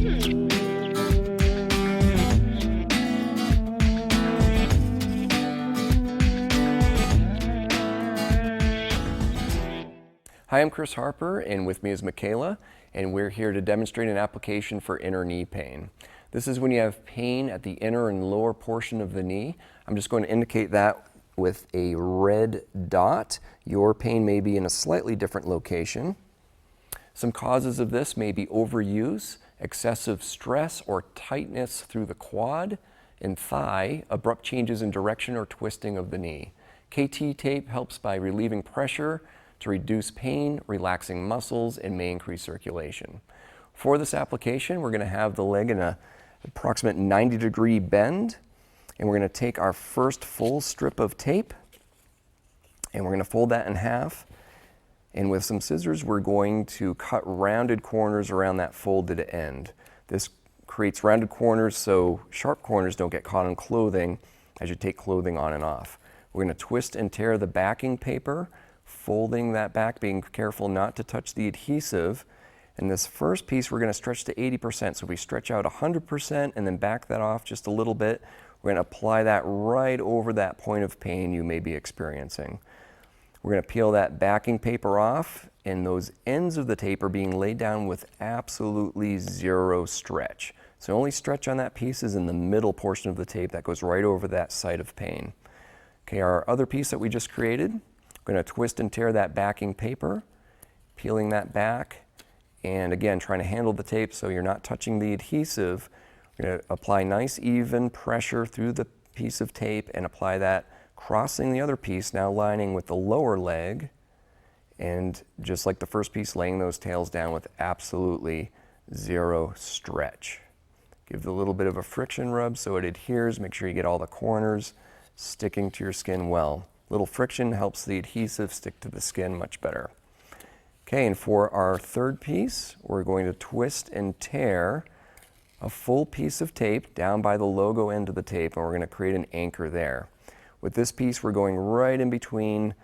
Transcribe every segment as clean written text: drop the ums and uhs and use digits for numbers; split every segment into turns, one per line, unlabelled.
Hi, I'm Chris Harper, and with me is Michaela, and we're here to demonstrate an application for inner knee pain. This is when you have pain at the inner and lower portion of the knee. I'm just going to indicate that with a red dot. Your pain may be in a slightly different location. Some causes of this may be overuse, excessive stress or tightness through the quad and thigh, abrupt changes in direction or twisting of the knee. KT tape helps by relieving pressure to reduce pain, relaxing muscles, and may increase circulation. For this application, we're going to have the leg in an approximate 90-degree bend, and we're going to take our first full strip of tape, and we're going to fold that in half, and with some scissors, we're going to cut rounded corners around that folded end. This creates rounded corners so sharp corners don't get caught on clothing as you take clothing on and off. We're going to twist and tear the backing paper, folding that back, being careful not to touch the adhesive. And this first piece we're going to stretch to 80%. So we stretch out 100% and then back that off just a little bit. We're going to apply that right over that point of pain you may be experiencing. We're going to peel that backing paper off, and those ends of the tape are being laid down with absolutely zero stretch. So only stretch on that piece is in the middle portion of the tape that goes right over that site of pain. Okay, our other piece that we just created, we're going to twist and tear that backing paper, peeling that back, and again, trying to handle the tape so you're not touching the adhesive. We're going to apply nice even pressure through the piece of tape and apply that, crossing the other piece, now lining with the lower leg, and just like the first piece, laying those tails down with absolutely zero stretch. Give it a little bit of a friction rub so it adheres. Make sure you get all the corners sticking to your skin well. Little friction helps the adhesive stick to the skin much better. Okay, and for our third piece, we're going to twist and tear a full piece of tape down by the logo end of the tape, and we're going to create an anchor there. With this piece, we're going right in between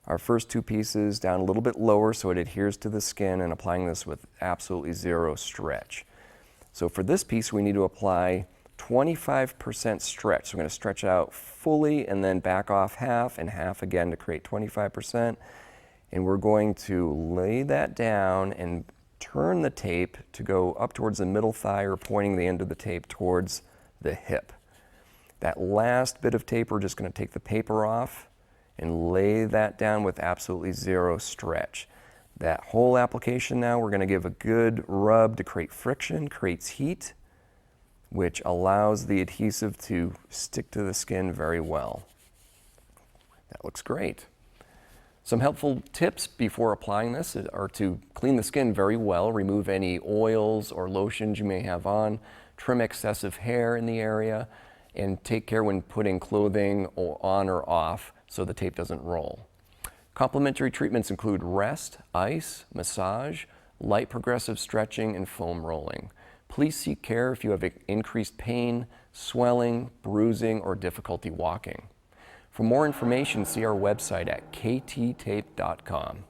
our first two pieces, down a little bit lower so it adheres to the skin, and applying this with absolutely zero stretch. So for this piece, we need to apply 25% stretch. So we're going to stretch out fully and then back off half and half again to create 25%. And we're going to lay that down and turn the tape to go up towards the middle thigh or pointing the end of the tape towards the hip. That last bit of tape, we're just going to take the paper off and lay that down with absolutely zero stretch. That whole application now, we're going to give a good rub to create friction, creates heat, which allows the adhesive to stick to the skin very well. That looks great. Some helpful tips before applying this are to clean the skin very well, remove any oils or lotions you may have on, trim excessive hair in the area, and take care when putting clothing on or off so the tape doesn't roll. Complementary treatments include rest, ice, massage, light progressive stretching, and foam rolling. Please seek care if you have increased pain, swelling, bruising, or difficulty walking. For more information, see our website at kttape.com.